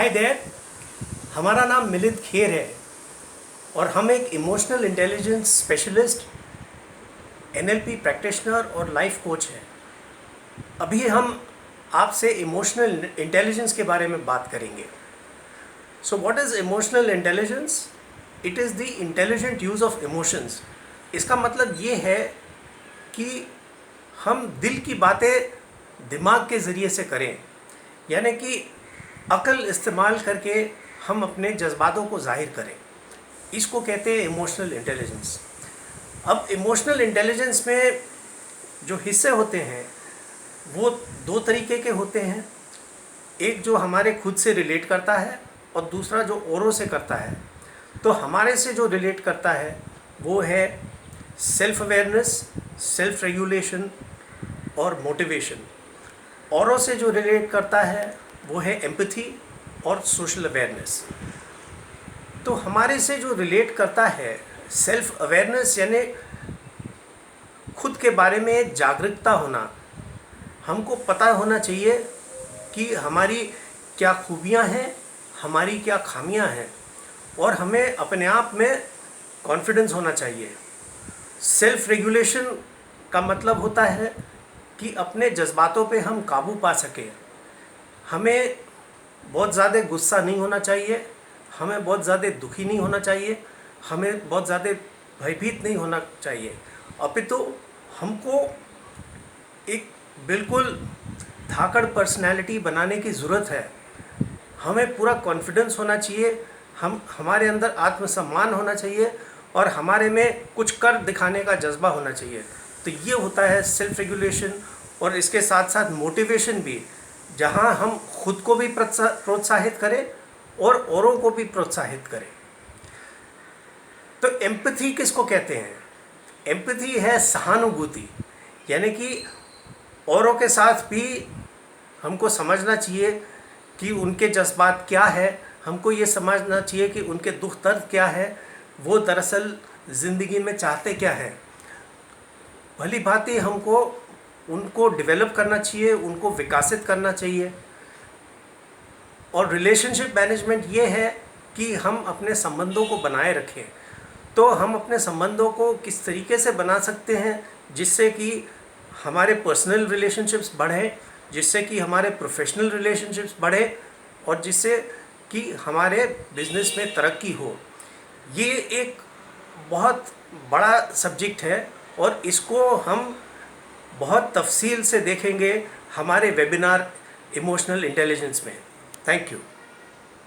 Hi there, हमारा नाम मिलिंद खेर है और हम एक emotional intelligence specialist, NLP practitioner और लाइफ कोच हैं। अभी हम आपसे इमोशनल इंटेलिजेंस के बारे में बात करेंगे। So what is emotional intelligence? It is the intelligent use of emotions. इसका मतलब ये है कि हम दिल की बातें दिमाग के ज़रिए से करें, यानी कि अक्ल इस्तेमाल करके हम अपने जज्बातों को ज़ाहिर करें। इसको कहते हैं इमोशनल इंटेलिजेंस। अब इमोशनल इंटेलिजेंस में जो हिस्से होते हैं वो दो तरीके के होते हैं। एक जो हमारे खुद से रिलेट करता है और दूसरा जो औरों से करता है। तो हमारे से जो रिलेट करता है वो है सेल्फ अवेयरनेस, सेल्फ रेगुलेशन और मोटिवेशन। औरों से जो रिलेट करता है वो है एम्पैथी और सोशल अवेयरनेस। तो हमारे से जो रिलेट करता है सेल्फ अवेयरनेस, यानी खुद के बारे में जागरूकता होना। हमको पता होना चाहिए कि हमारी क्या खूबियां हैं, हमारी क्या खामियां हैं, और हमें अपने आप में कॉन्फिडेंस होना चाहिए। सेल्फ रेगुलेशन का मतलब होता है कि अपने जज्बातों पे हम काबू पा सकें। हमें बहुत ज़्यादा गुस्सा नहीं होना चाहिए, हमें बहुत ज़्यादा दुखी नहीं होना चाहिए, हमें बहुत ज़्यादा भयभीत नहीं होना चाहिए, अपितु हमको एक बिल्कुल धाकड़ पर्सनैलिटी बनाने की ज़रूरत है। हमें पूरा कॉन्फिडेंस होना चाहिए, हमारे अंदर आत्मसम्मान होना चाहिए और हमारे में कुछ कर दिखाने का जज्बा होना चाहिए। तो ये होता है सेल्फ रेगुलेशन। और इसके साथ साथ मोटिवेशन भी, जहाँ हम खुद को भी प्रोत्साहित करें और औरों को भी प्रोत्साहित करें। तो एम्पैथी किसको कहते हैं? एम्पैथी है सहानुभूति, यानी कि औरों के साथ भी हमको समझना चाहिए कि उनके जज्बात क्या है, हमको ये समझना चाहिए कि उनके दुख दर्द क्या है, वो दरअसल ज़िंदगी में चाहते क्या है। भली भांति हमको उनको डेवलप करना चाहिए, उनको विकसित करना चाहिए। और रिलेशनशिप मैनेजमेंट ये है कि हम अपने संबंधों को बनाए रखें। तो हम अपने संबंधों को किस तरीके से बना सकते हैं जिससे कि हमारे पर्सनल रिलेशनशिप्स बढ़ें, जिससे कि हमारे प्रोफेशनल रिलेशनशिप्स बढ़ें और जिससे कि हमारे बिजनेस में तरक्की हो। ये एक बहुत बड़ा सब्जेक्ट है और इसको हम बहुत तफसील से देखेंगे हमारे वेबिनार इमोशनल इंटेलिजेंस में। Thank you.